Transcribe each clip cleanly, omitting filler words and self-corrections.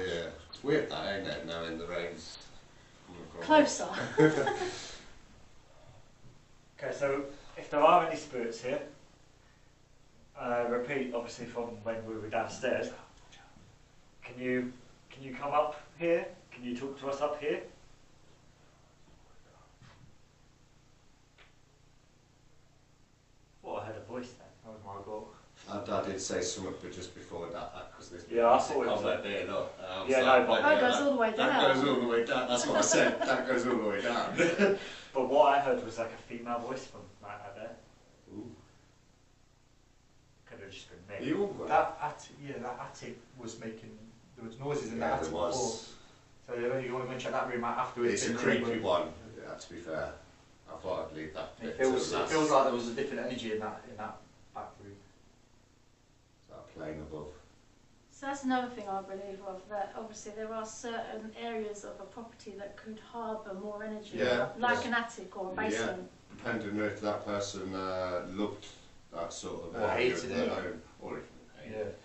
Yeah, it's weird that, ain't it, now in the rains. Closer. Okay, so if there are any spirits here, repeat obviously from when we were downstairs. Can you come up here? Can you talk to us up here? Well, I heard a voice then. That was my goal. I did say something, but just before that, because there's Yeah, I thought it was like there, look. Yeah, no, but that goes all the way down. That goes all the way down. That's what I said. That goes all the way down. But what I heard was like a female voice from right out there. Ooh. Could have just been me. You That attic was making, there was noises in that attic before. So you want to go and check that room out afterwards. It's a creepy one, yeah, to be fair. I thought I'd leave that. It feels like there was a different energy in that back room. That plane above. So that's another thing I believe of, that obviously there are certain areas of a property that could harbour more energy, Yeah, like an attic or a basement. Yeah, depending if that person loved that sort of or area hated of their it. own, or if hated it.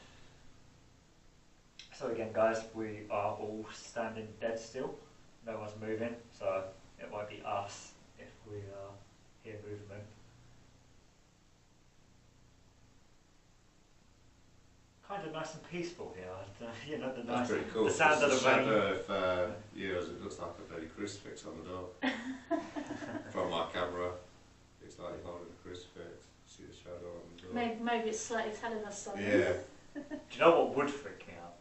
So again, guys, we are all standing dead still. No one's moving, so it might be us if we hear movement. Kind of nice and peaceful here. You know, That's pretty cool. the sound of the rain. Of years, it looks like a bloody crucifix on the door. From my camera, it's like you're holding a crucifix. See the shadow on the door. Maybe it's slightly telling us something. Yeah. Do you know what would freak me out?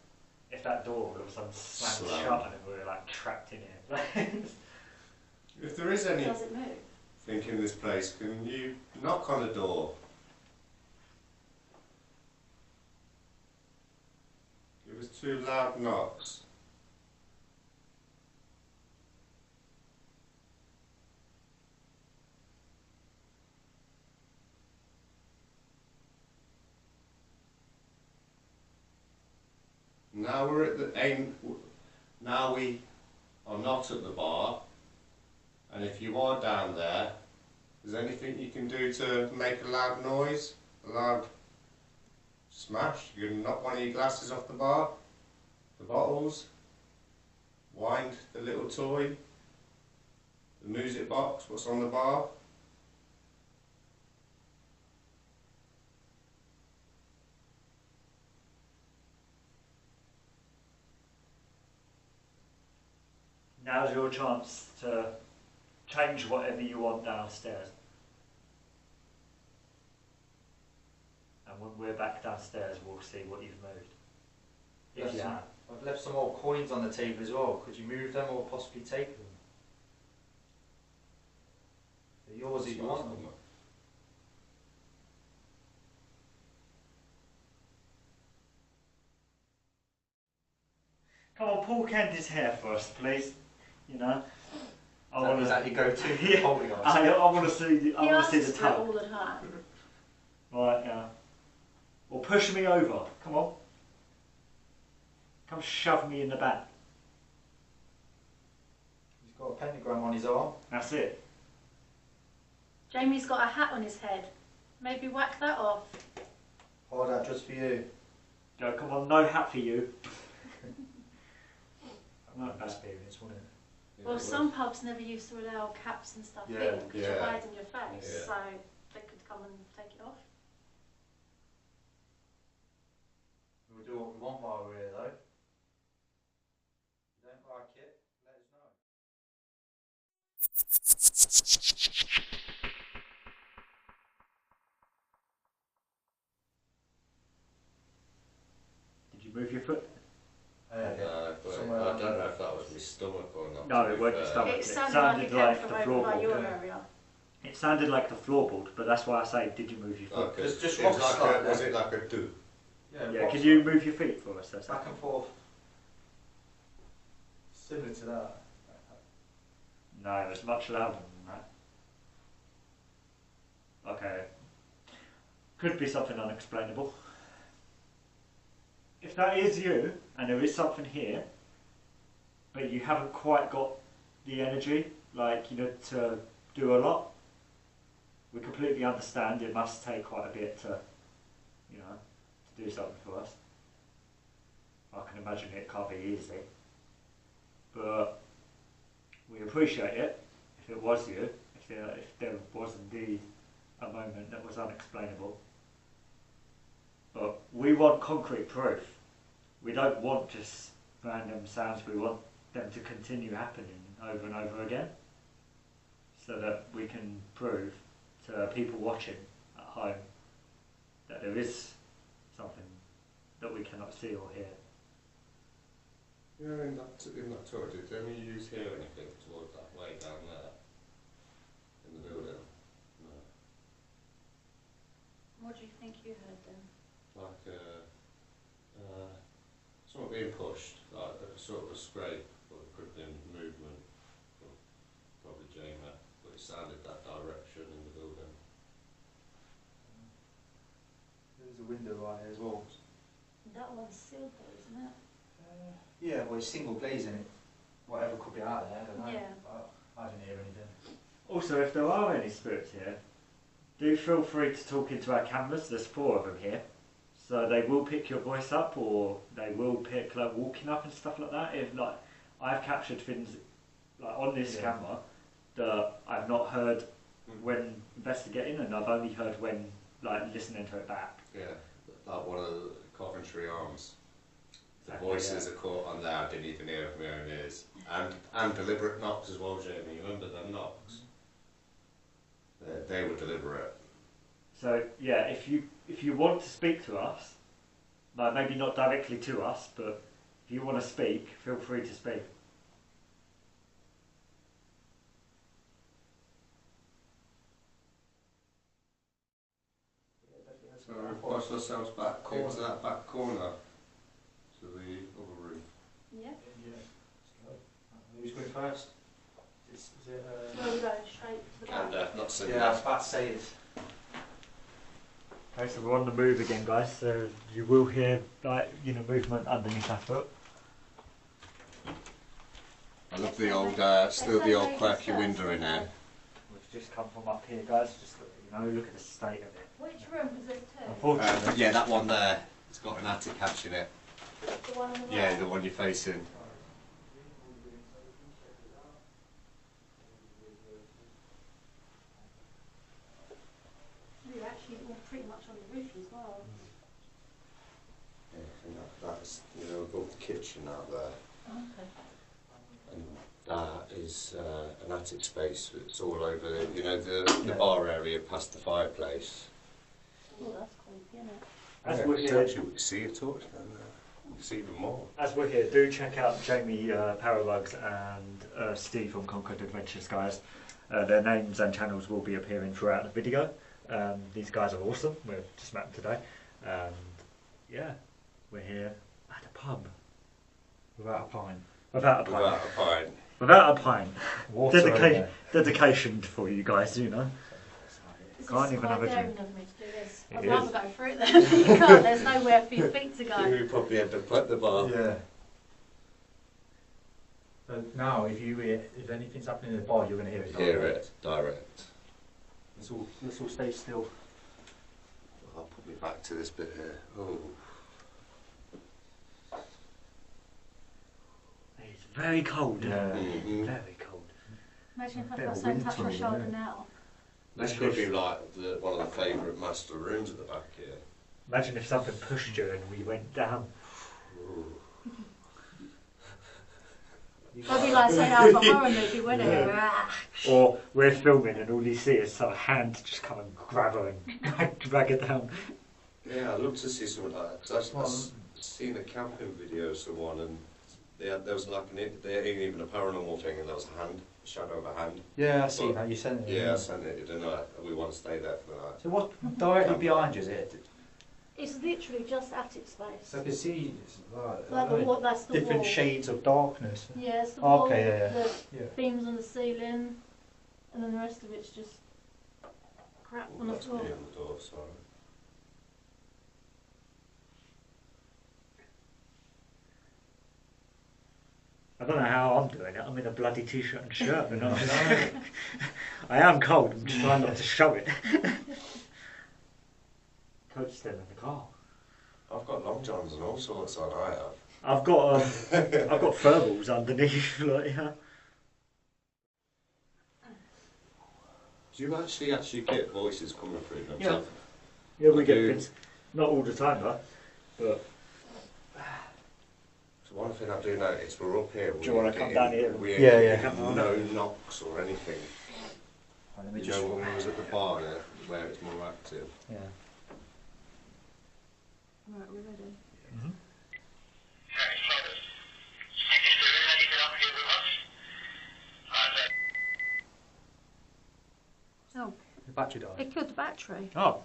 If that door all of a sudden slammed Slam. shut and we were like trapped in here. If there is any Does it move? think in this place, can you knock on the door? Give us 2 loud knocks. Now we're at the aim. Now we are not at the bar, and if you are down there, is there anything you can do to make a loud noise, a loud smash? You can knock one of your glasses off the bar, the bottles, wind the little toy, the music box, what's on the bar. Now's your chance to change whatever you want downstairs. And when we're back downstairs, we'll see what you've moved. If you have. I've left some more coins on the table as well. Could you move them or possibly take them? They're yours if you want them. Come on, pull Candi's hair for us, please. You know. Is that your go-to? Yeah. Holding on. I want to see the. I He want to see asks the for it tub. all the time. Right, yeah. Or push me over. Come on. Come shove me in the back. He's got a pentagram on his arm. That's it. Jamie's got a hat on his head. Maybe whack that off. Hold that just for you. Go, come on, no hat for you. Not an experience, wasn't it? Yeah, Well, some pubs never used to allow caps and stuff in because you're Yeah. hiding your face, Yeah. so they could come and take it off. We'll do what we want while we're here, though. If you don't like it, let us know. Did you move your foot? I don't know if that was my stomach or not. No, it wasn't your stomach. It It sounded sounded like it like came the from over by floorboard. your Yeah. area. It sounded like the floorboard, but that's why I say, did you move your foot? Okay. Just It was rocks like like was that. it like a do? Yeah, rocks can you like move your feet for us? That's back and forth? Similar to that. No, it's much louder than that. Okay. Could be something unexplainable. If that is you, and there is something here, but you haven't quite got the energy, like, you know, to do a lot, we completely understand it must take quite a bit to, you know, to do something for us. I can imagine it can't be easy. But we appreciate it if it was you, if there was indeed a moment that was unexplainable. But we want concrete proof. We don't want just random sounds, we want them to continue happening over and over again, so that we can prove to people watching at home that there is something that we cannot see or hear. Yeah, in that tour, did any of you hear anything towards that way down there in the building? No. What do you think you heard then? Like something being pushed, like a sort of a scrape, or it could have been movement from probably Jamie, but it sounded that direction in the building. There's a window right here as well. That one's sealed though, isn't it? Yeah, well, it's single glazing it. Whatever could be out there, I don't know. Yeah. But I didn't hear anything. Also, if there are any spirits here, do feel free to talk into our cameras. There's 4 of them here, so they will pick your voice up, or they will pick like walking up and stuff like that. If like I've captured things like on this camera that I've not heard when investigating, and I've only heard when like listening to it back. Yeah, like one of the Coventry Arms. The Exactly, voices are caught on there, I didn't even hear with my own ears. And deliberate knocks as well, Jamie. You remember them knocks? They were deliberate. So yeah, if you want to speak to us, like maybe not directly to us, but if you want to speak, feel free to speak. So we've pushed ourselves back into that back corner to the other room. Yeah. Who's going first? Is it, Well, we're going straight to the back. And not sitting yeah, I was about to say this. Okay, so we're on the move again, guys. So you will hear like movement underneath our foot. I love the old, still the old quirky window in there. We've just come from up here, guys. Just look at the state of it. Which room? Because there's 2. Unfortunately, Yeah, that one there. It's got an attic hatch in it. The one on the right. Yeah, the one you're facing. You're actually all pretty much on the roof as well. Yeah, and that's above the kitchen out there. Okay. And that is an attic space. It's all over the bar area past the fireplace. Oh, that's creepy, isn't it? as Yeah, we're it's here, actually, you see a torch down there. You see even more. as we're here, do check out Jamie Parabugs and Steve from Concord Adventures, guys. Their names and channels will be appearing throughout the video. These guys are awesome. We've just met them today, and yeah, we're here at a pub Without a pint. without a pint. Without a pint. Without a pint. Water in there. Dedication for you guys, This Can't is even quite have a daring drink. of me to do this. It I'd is. rather go through it then. You can't, there's nowhere for your feet to go. We probably had to put the bar. Yeah. But now, if anything's happening in the bar, you're going to hear it. Hear it direct. Let's all stay still. I'll put me back to this bit here. Oh. It's very cold. Yeah. Mhm. Very cold. Imagine if I Bit got of something touch my winter, shoulder isn't it? now. This could be like one of the favourite master rooms at the back here. Imagine if something pushed you and we went down. Ooh. That'd be like saying out of a horror movie, wouldn't it? Ah. Or we're filming and all you see is some hand just come and grab her and drag it down. Yeah, I'd love to see something like that. 'Cause I've seen a camping video of someone and there was like there ain't even a paranormal thing and there was a hand, a shadow of a hand. Yeah, I see that. You sent it. Yeah, I sent it, didn't I? We want to stay there for the night. So what's directly behind you there? It's literally just attic space. So I can see it's Like the wall, that's the different wall. shades of darkness. Yeah, it's the wall, Okay, yeah, the yeah. beams on the ceiling, and then the rest of it's just crap on the That's floor. me on the door, sorry. I don't know how I'm doing it. I'm in a bloody t-shirt and shirt. And I am cold. I'm just trying not to show it. Coat's still in the car. I've got long johns and all sorts on, I have. I've got thermals underneath, like, yeah. Do you actually get voices coming through themselves? Yeah, we get bits. Not all the time though, but. So one thing I do notice, we're up here. Do you want to come down here? We ain't getting no knocks or anything. Let me You just know when we was at the bar there, where it's more active. Yeah. Right, we're ready. Mm-hmm. Oh, The battery died. it killed the battery. Oh.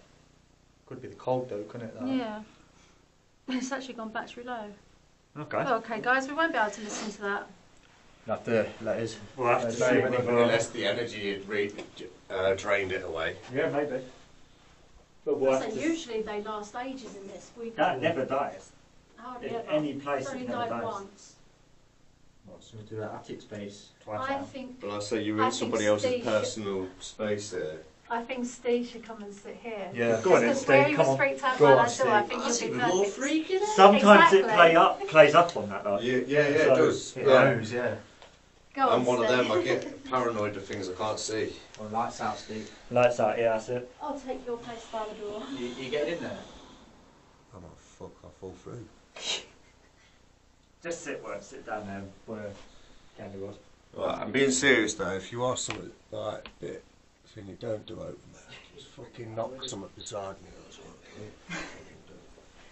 Could be the cold though, couldn't it? That? Yeah. It's actually gone battery low. Okay. Oh, okay, guys, we won't be able to listen to that. You'll have to let us. We'll have to Let's see see when if it Unless the energy had drained it away. Yeah, maybe. But we'll have So to usually they last ages in this. We that never dies. hardly In ever. any place It's it only never died dies. once. What, so we'll do that attic space. Twice I now. think But I say you're I in think somebody else's Steve personal space there. Steve should come and sit here. Yeah. Go on then, Because where Steve, he come was on. freaked out Go by on, that door, I Steve. think That's he'll be even more perfect. freaky. Sometimes Exactly. it plays up on that though. Yeah, it So- does. It Yeah. knows, yeah. Go on, I'm one of Steve. them. I get paranoid of things I can't see. Well, lights out, Steve. Lights out, yeah, that's it. I'll take your place by the door. You getting in there? I'm like, fuck, I fall through. Just sit down there where Candi was. Right, I'm being serious though. If you are something like bit thing you don't do open there, just fucking knock something beside me or something.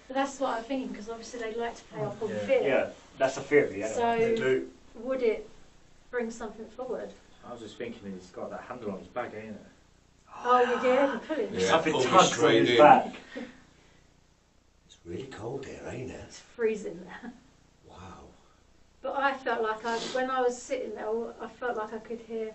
But that's what I'm thinking, because obviously they like to play off on Yeah. fear. Yeah, that's a theory, yeah. So would it bring something forward? I was just thinking he's got that handle on his bag, ain't it? Oh, you did? Pull it. Yeah. Something pull me tugs on straight his in. back. It's really cold here, ain't it? It's freezing there. Wow. But I felt like when I was sitting there, I felt like I could hear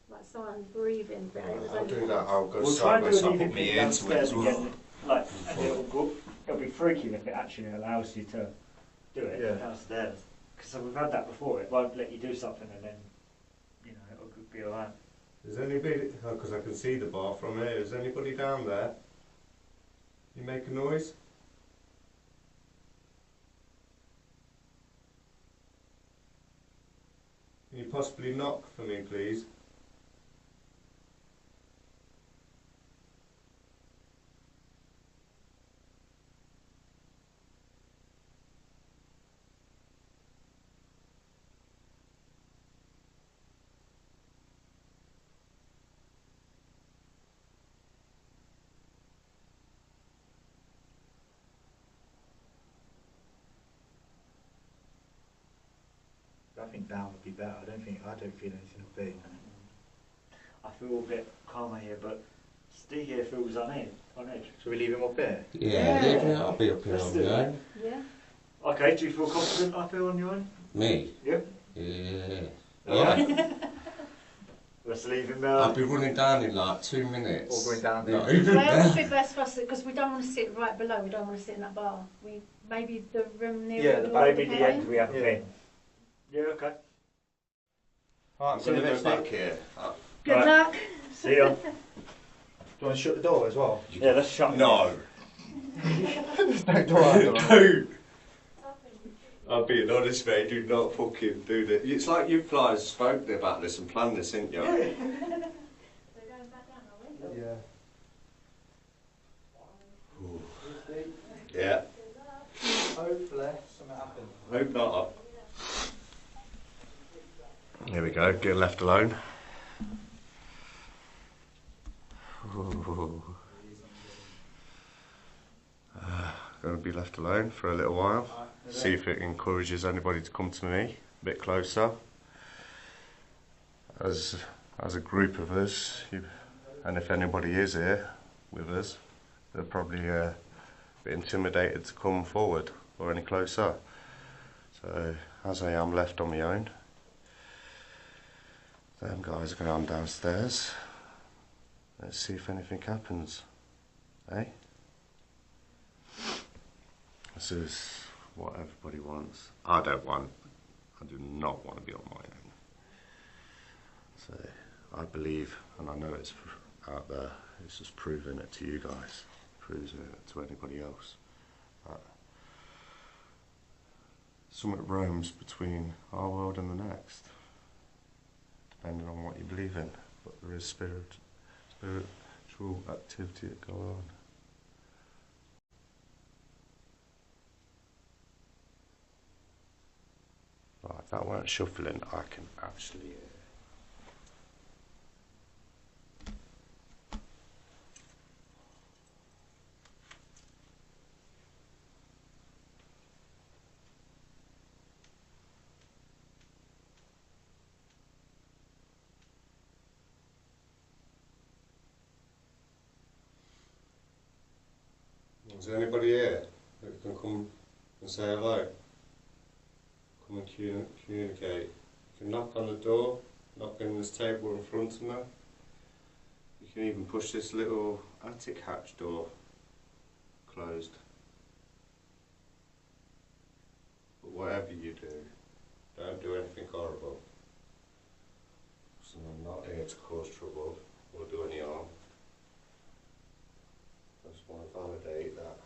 like someone breathing, but it was I'll only do that. I'll go We'll try side and by do an side, even put my thing ear to it downstairs as well. again. Like, and it'll be freaky if it actually allows you to do it Yeah. downstairs. Because we've had that before. It won't let you do something and then, you know, it'll be alright. Is anybody, because I can see the bar from here, is anybody down there? You make a noise? Can you possibly knock for me, please? I think down would be better. I don't feel anything will be. I feel a bit calmer here, but Steve here feels on edge. Shall we leave him up here? Yeah, Yeah. leave it. I'll be up here Let's on do my that. own. Yeah. Okay, do you feel confident I feel on your own? Me? Yep. Yeah. Alright. Let's leave him I'll be running down in like 2 minutes. Or going down there? Not even Where there. would be best for us, because we don't want to sit right below, we don't want to sit in that bar. Maybe the room near Yeah, the the door. Maybe would the be end we haven't Yeah. been. Yeah, okay. I'm See you going to in a go bit, back Steve. here. Good Right. luck. See ya. Do you want to shut the door as well? Yeah, let's shut it. No. There's no door either. Don't. I'm being honest, mate. Do not fucking do this. It's like you guys spoke about this and planned this, didn't you? They're going back down, are we? Yeah. Ooh. Yeah. Hopefully something happens. Hope not. Here we go. Get left alone. Ooh. Going to be left alone for a little while. See if it encourages anybody to come to me a bit closer. As a group of us, and if anybody is here with us, they're probably a bit intimidated to come forward or any closer. So as I am left on my own, them guys are going downstairs. Let's see if anything happens. Eh? This is what everybody wants. I don't want. I do not want to be on my own. So I believe, and I know it's out there. It's just proving it to you guys, proving it to anybody else. something roams between our world and the next, depending on what you believe in. But there is spiritual activity that go on. Right, that weren't shuffling, I can actually hear. Is there anybody here that can come and say hello? Come and communicate. You can knock on the door, knock on this table in front of me. You can even push this little attic hatch door closed. But whatever you do, don't do anything horrible. So I'm not here to cause trouble or do any harm. I just want to validate that.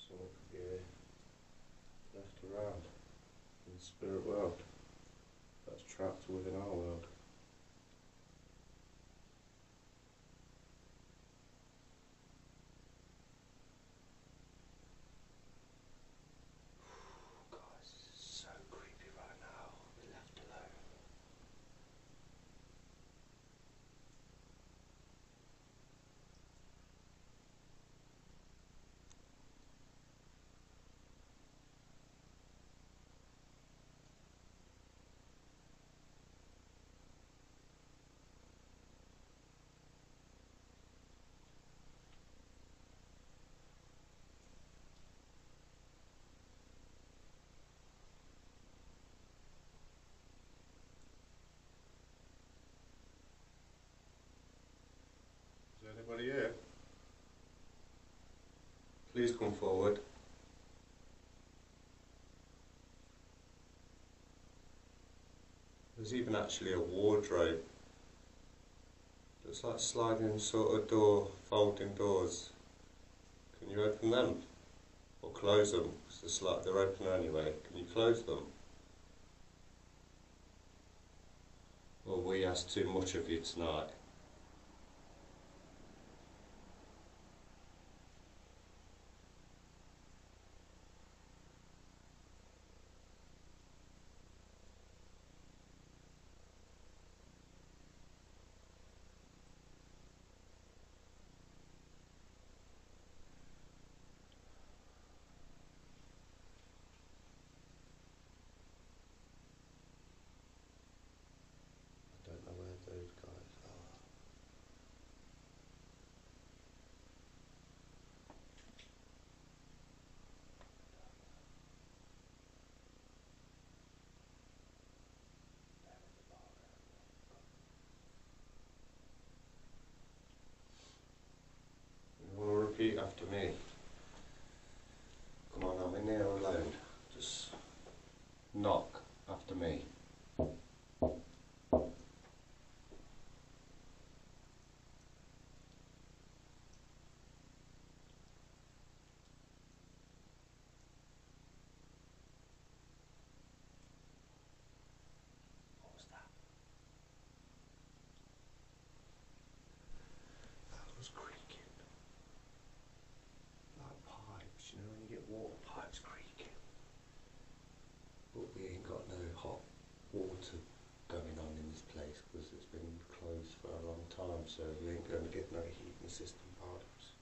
Someone could be left around in the spirit world that's trapped within our world. Guys, this is so creepy right now. We're left alone. Is there anybody here? Please come forward. There's even actually a wardrobe. It's like sliding sort of door, folding doors. Can you open them? Or close them? Because they're open anyway. Can you close them? Or we ask too much of you tonight? I don't know where those guys are. You want to repeat after me? Come on, I'm in here alone. Just knock after me. What was that? That was creaking. Like pipes, you know when you get water pipes creaking. But we ain't got no hot water going on in this place because it's been closed for a long time, so we ain't going to get no heating system problems.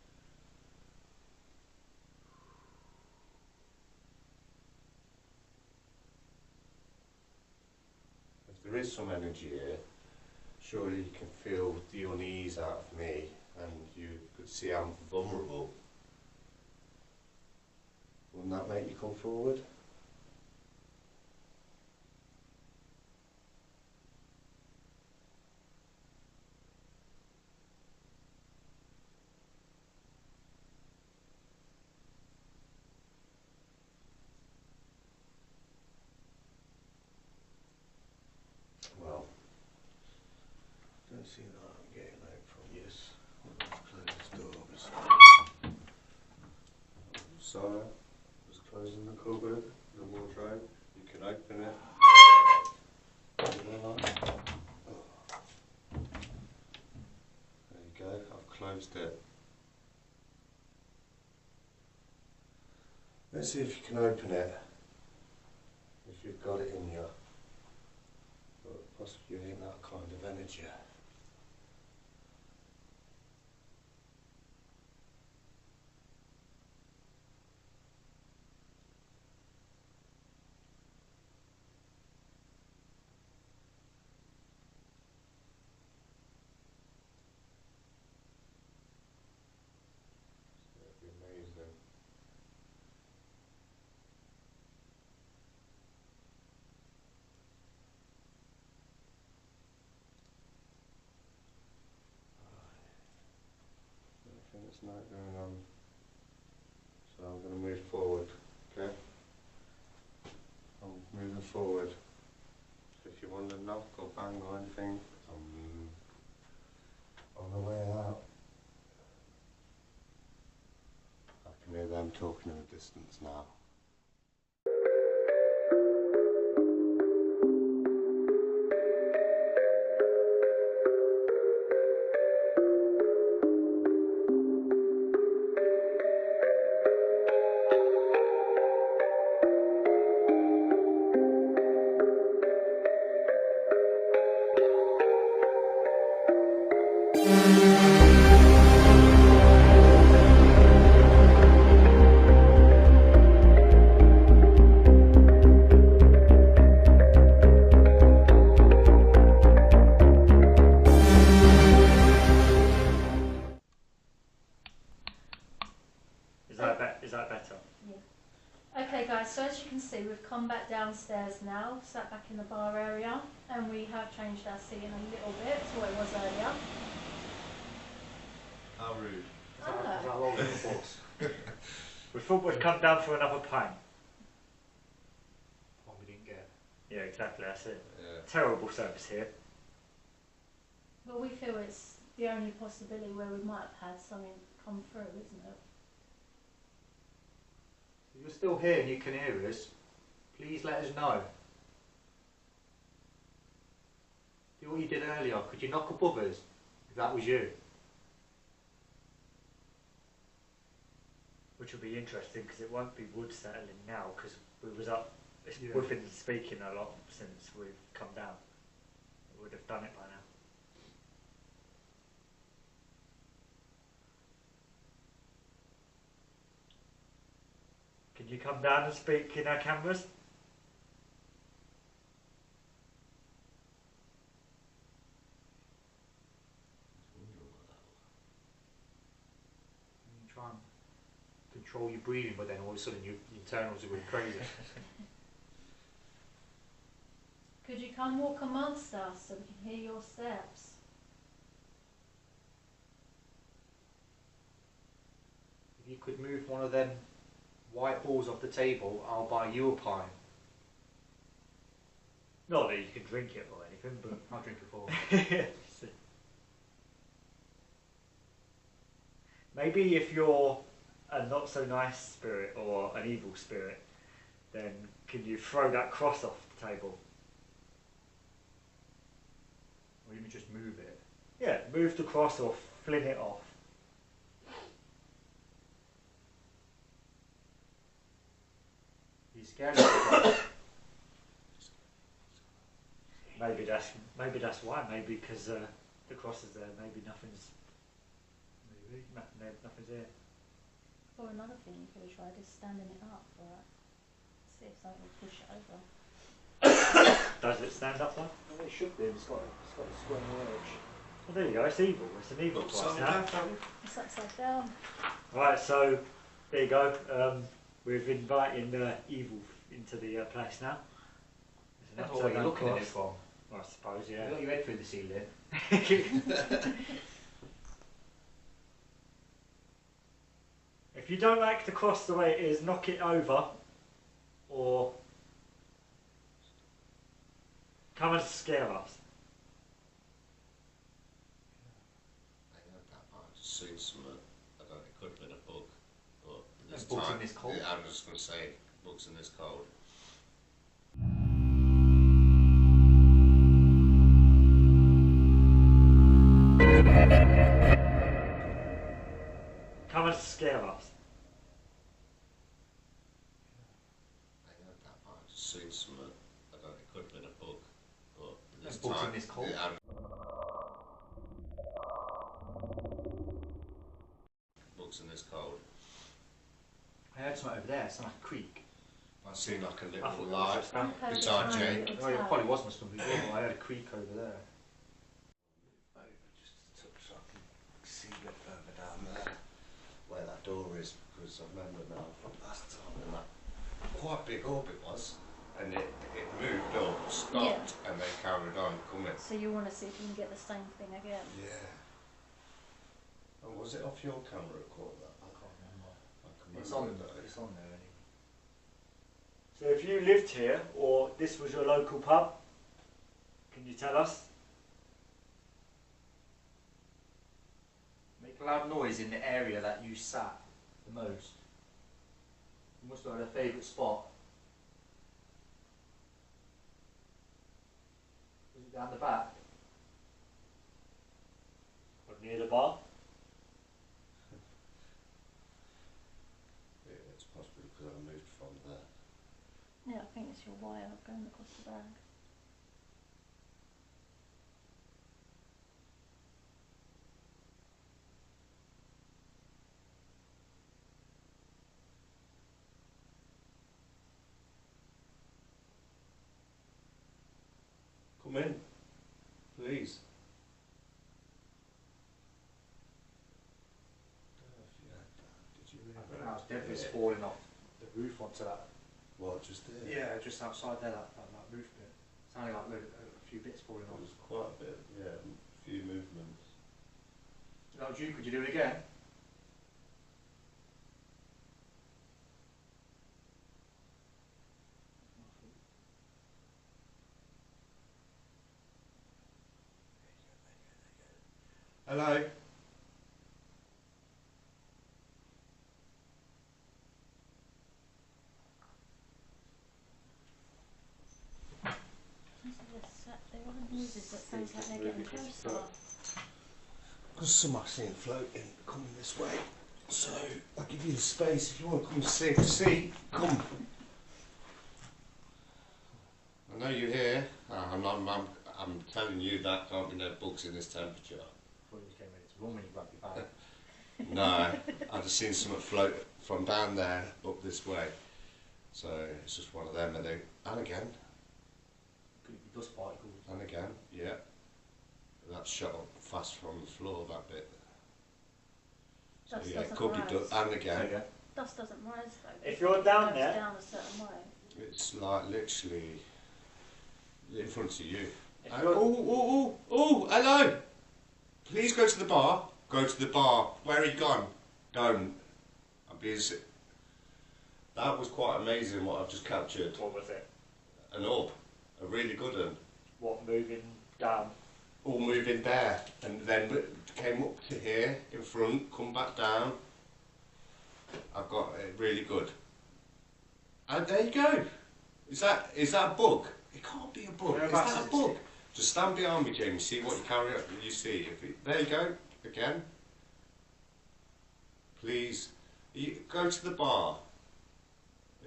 If there is some energy here, surely you can feel the unease out of me and you could see I'm vulnerable. Wouldn't that make you come forward? Well, don't see that I'm getting out from you. I'll close this door. So, just closing the cupboard, the wardrobe. You can open it. There you go, I've closed it. Let's see if you can open it, if you've got it in you. But possibly you ain't that kind of energy. That'd be amazing. It's not going on, so I'm going to move forward, okay? I'm moving forward. So if you want to knock or bang or anything, I'm on the way out. I can hear them talking in the distance now. Is that better? Yeah. Okay guys, so as you can see we've come back downstairs now, sat back in the bar area, and we have changed our seating a little bit to what it was earlier. How rude. Is that all in the box? We thought we'd come down for another pint. One we didn't get. Yeah, exactly, that's it. Yeah. Terrible service here. But we feel it's the only possibility where we might have had something come through, isn't it? If you're still here and you can hear us, please let us know. Do what you did earlier. Could you knock above us if that was you? Which will be interesting because it won't be wood settling now because we was up. Yeah. We've been speaking a lot since we've come down. We would have done it by now. Can you come down and speak in our cameras? You try and control your breathing, but then all of a sudden your internals are going crazy. Could you come walk amongst us so we can hear your steps? If you could move one of them white balls off the table, I'll buy you a pint. Not that you can drink it or anything, but I'll drink it for you. maybe if you're a not so nice spirit or an evil spirit, then can you throw that cross off the table? Or even just move it. Yeah, move the cross or fling it off. Are you scared of it? Maybe that's why. Maybe because the cross is there. Maybe nothing's there. Or another thing you could have tried is standing it up, right? See if something will push it over. Does it stand up though? Well, it should be. It's got a square edge. Well, there you go. It's evil. It's an evil cross now. It's upside down. Right. So there you go. We've invited evil into the place now. That's what you're looking at it from. I suppose, yeah. You got your head through the ceiling. If you don't like the cross the way it is, knock it over, or come and scare us. I think that might have seen something. I don't know, it could have been a bug, but there's books in time. this cold. Yeah, I'm just going to say books in this cold. Come and scare us. I just seen something. I don't know, it could have been a book, but this Books time. in this cold. Yeah, books in this cold. I heard something over there. It's like a creek. I seen like a I little thought it light was a beside Jay. Oh, it probably wasn't something. I heard a creek over there. Just a touch so I can see a bit further down there where that door is, because I remember now from last time and that quite big orb it was, and it moved up, stopped, and then carried on coming. So you want to see if you can get the same thing again? Yeah. And was it off your camera record that? I can't remember. I can It's remember on. that. It's on there anyway. So if you lived here, or this was your local pub, can you tell us? Make a loud noise in the area that you sat the most. You must have had a favourite spot. Was it down the back? Or near the bar? Yeah, it's possibly because I moved from there. Yeah, I think it's your wire going across the bag. Come in, please. Did you I think hear that was debris Yeah. falling off the roof onto that. What, just there? Yeah, just outside there, that roof bit. Sounded like a few bits falling It off. was quite a bit, yeah, a few movements. That was you, could you do it again? Hello? There are noises that sounds like they're getting closer. Because some I've seen floating coming this way. So I'll give you the space if you want to come see. Come. I know you're here. I'm telling you that can't be no bugs in this temperature. I thought you came ready to run when you grabbed your bag. No, I just seen something float from down there up this way. So it's just one of them. And again, Could it be dust particles? and again, yeah. That's shot up fast from the floor, that bit. So Dust yeah, doesn't could be rise. and again. Dust doesn't rise though. If you're down it goes there- down a certain way. It's like literally in front of you. If And, you're- hello! Please go to the bar. Go to the bar. Where are you gone? Don't. That was quite amazing what I've just captured. What was it? An orb. A really good one. What, moving down? All moving there. And then came up to here in front, come back down. I've got it really good. And there you go. Is that a bug? It can't be a bug. Is Whereabouts that is a it? bug? Just stand behind me, Jamie. See what you carry up. You see. There you go. Again. Please. Go to the bar.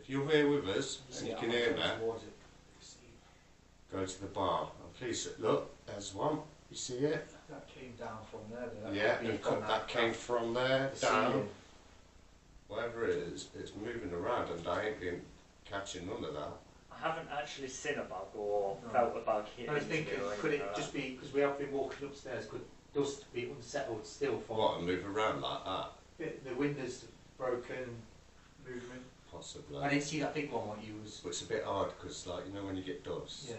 If you're here with us and you can hear me, go to the bar. And please look. There's one. You see it? That came down from there. That Yeah. could be And from that came from there the down. ceiling. Whatever it is, it's moving around, and I ain't been catching none of that. I haven't actually seen a bug or No. felt a bug hitting I was thinking, me or could anything it like just that. be, because we have been walking upstairs, could dust be unsettled still from What, and move around like that? the windows broken, movement? Possibly. I didn't see that big one, what you was. But it's a bit hard because, like, you know, when you get dust, Yeah.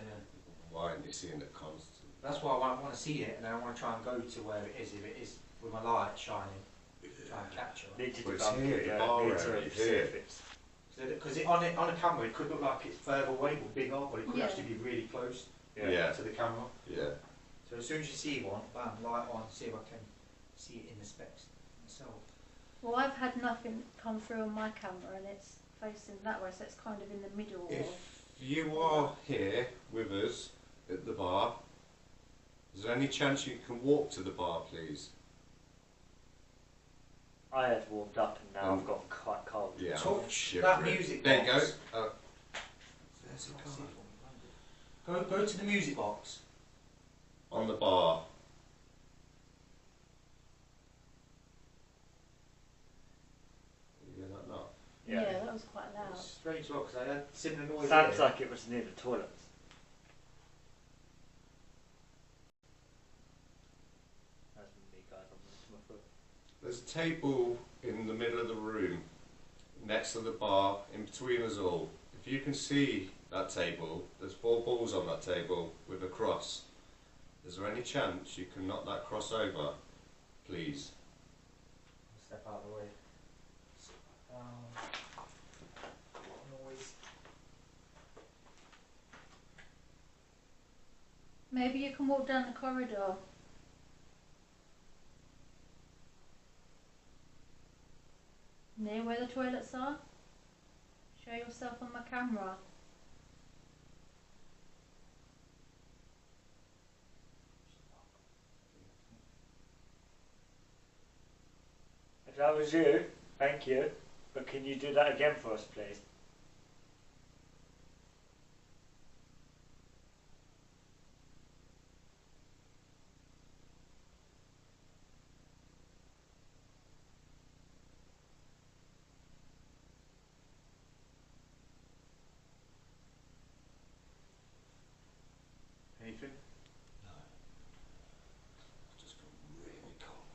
why aren't you seeing it constant? That's why I want to see it, and I want to try and go to where it is, if it is with my light shining, try and capture it. Need to Well, it's debunk here, it, the yeah, bar need to area, see here. if it's... Because on a camera, it could look like it's further away or bigger, but it could Yeah. actually be really close Yeah. to the camera. Yeah. So as soon as you see one, bam, light on, see if I can see it in the specs myself. Well, I've had nothing come through on my camera and it's facing that way, so it's kind of in the middle. If you are here with us at the bar, is there any chance you can walk to the bar, please? I had warmed up and now I've got quite cold. Yeah, Touch I'm that shivering. music There you box. go. There's a card. Go to the music box. On the bar. You hear that knock? Yeah, that was quite loud. It's strange look, because I had similar noise. Sounds here. like it was near the toilets. That's me, guys. I'm going to my foot. There's a table in the middle of the room, next to the bar, in between us all. If you can see that table, there's 4 balls on that table with a cross. Is there any chance you can knock that cross over, please? Step out of the way. Noise. Maybe you can walk down the corridor. Near where the toilets are. Show yourself on my camera. If that was you, thank you. But can you do that again for us, please? Anything? It's just got really cold.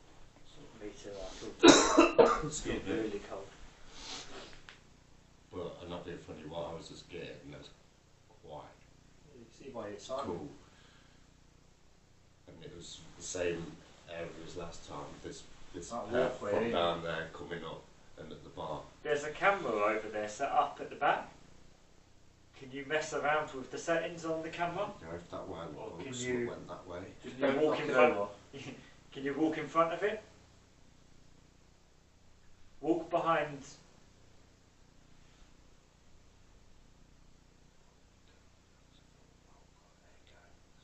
Me too, I feel It's got really cold. But I'm not being funny, what I was just getting, that's quite You see why it's on. cool. And it was the same area as last time. This That pair walkway, from yeah. down there coming up and at the bar. There's a camera over there set up at the back. Can you mess around with the settings on the camera? Go that way, Or looks, can you- went that way. Just Can you don't walk knock in it front? over. Can you walk in front of it? Walk behind.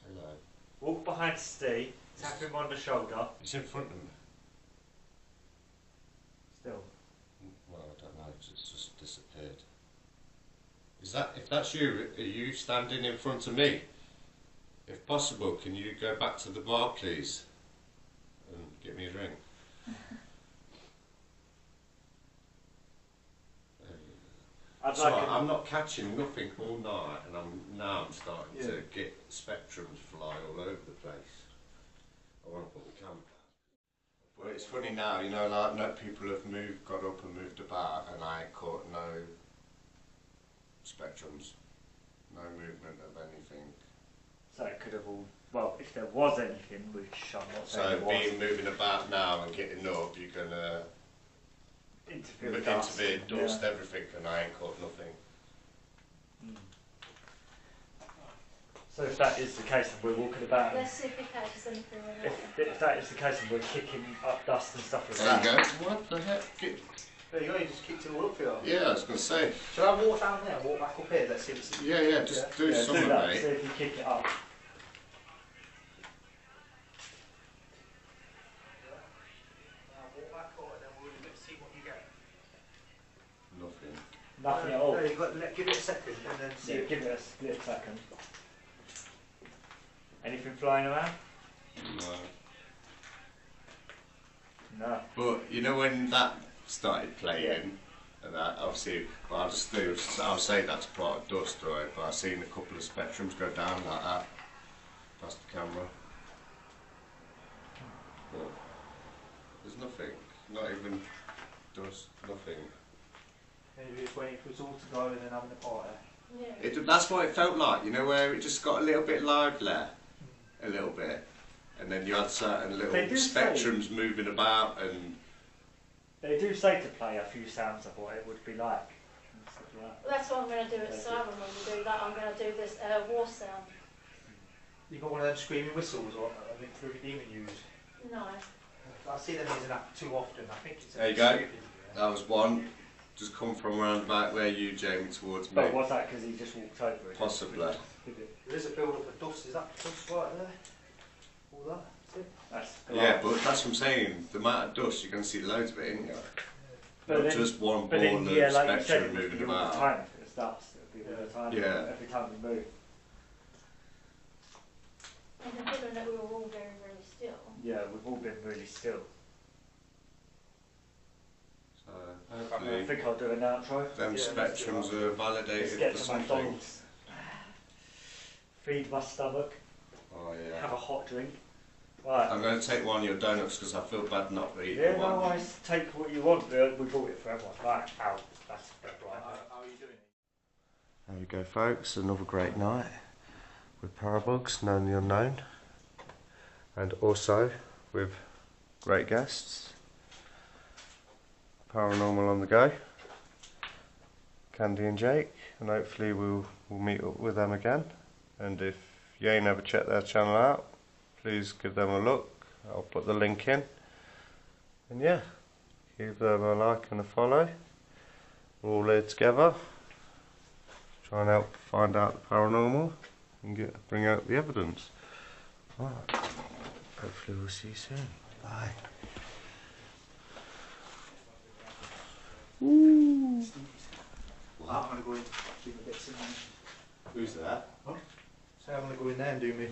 Hello. Walk behind Steve. Tap him on the shoulder. It's in front of me. Still. Well, I don't know, it's just disappeared. Is that, if that's you, are you standing in front of me? If possible, can you go back to the bar, please? And give me a ring. I'd So like. I'm not catching nothing all night, and I'm starting to get spectrums fly all over the place. I want to put the camera down. But it's funny now, you know, like no people have moved, got up and moved about, and I caught no spectrums, no movement of anything. So it could have all. Well, if there was anything, which I'm not saying So there was, being moving about now and getting up, you're gonna interfere with dust. interfere, dust, everything, and I ain't caught nothing. Mm. So if that is the case and we're walking about, Let's see if we catch anything with it. if that is the case and we're kicking up dust and stuff like There that. you go. What the heck? There you go, you just kicked it all up for you. Yeah, I was gonna say. Shall I walk down there and walk back up here? Let's see what's Yeah, just do Yeah, something, do that. mate. See if you kick it up. walk back up and then let's see what you get. Nothing. Nothing at all. No, you've got, give it a second and then see. Yeah, give it a split second. Anything flying around? No. No. But you know when that started playing, and that obviously, well, I'll say that's part of dust, right? But I've seen a couple of spectrums go down like that past the camera. But there's nothing, not even dust, nothing. Maybe it's waiting for us all to go and then having a party. Yeah. That's what it felt like, you know, where it just got a little bit lively, a little bit, and then you had certain little They do spectrums moving about, and They do say to play a few sounds of what it would be like. And stuff like that. Well, that's what I'm going to do at Siren when we do that. I'm going to do this war sound. You got one of them screaming whistles or I think Ruby Demon used. No. I see them using that too often. I think it's a There you bit go. stupid, yeah. That was one. Just come from around about where you, Jamie, towards me. But was that because he just walked over it? Possibly. There is a build up of dust. Is that dust right there? All that? Is it? That's Yeah, but that's what I'm saying. The amount of dust, you're going to see loads of it, ain't you? But Not then- just one But ball then, of yeah, like you said, spectrum it would moving be all the about. time if it starts. It would be all the time. Yeah. Every time we move. And considering that we were all very, very still. Yeah, we've all been really still. So I hopefully think I'll do an outro. them Yeah, spectrums are Let's validated get for to something. McDonald's. Feed my stomach. Oh Have yeah. a hot drink. Right. I'm going to take one of your donuts because I feel bad not eating Yeah, one. no worries. Take what you want. We bought it for everyone. Right, out. That's right. How are you doing? There we go, folks. Another great night with Parabugs, known the unknown, and also with great guests. Paranormal on the go, Candi and Jake, and hopefully we'll meet up with them again. And if you ain't ever checked their channel out, please give them a look. I'll put the link in. And yeah, give them a like and a follow. We're all here together, try and help find out the paranormal and bring out the evidence. Right. Hopefully we'll see you soon. Bye. Ooh. I'm going to go in, do my bits in there. Who's that? So I'm going to go in there and do me.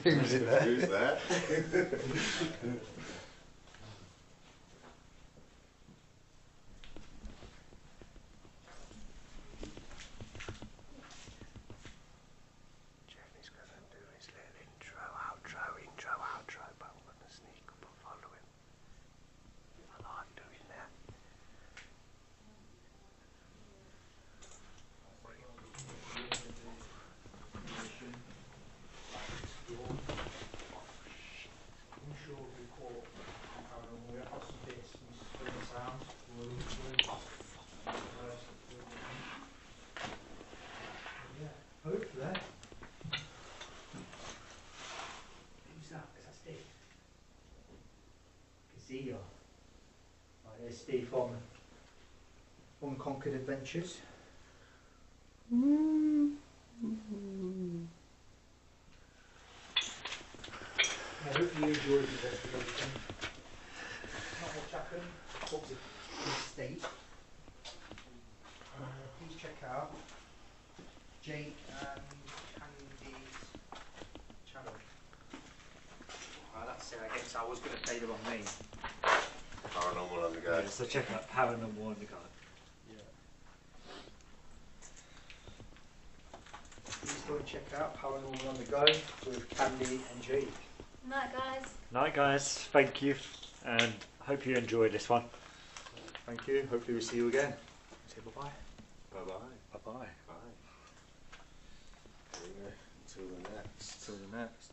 Who's in there? Who's that? Jamie's going to do his little intro, outro, but I'm going to sneak up and follow him. I like doing that. Hopefully. Who's that? Is that Steve? Gazillo. Right, there's Steve from Unconquered Adventures. I hope you enjoyed the investigation. Not much happened. What's it? State. Please check out Jake and Candy's channel. That's it, I guess I was going to say the wrong name. Paranormal on the go. Yeah, so check out Paranormal on the go. Yeah. Please go and check out Paranormal on the Go with Candi and Jake. Night, guys. Night, guys. Thank you, and hope you enjoyed this one. Thank you. Hopefully we'll see you again. Say bye-bye. Bye-bye. Bye bye. Bye. Until the next. Till the next.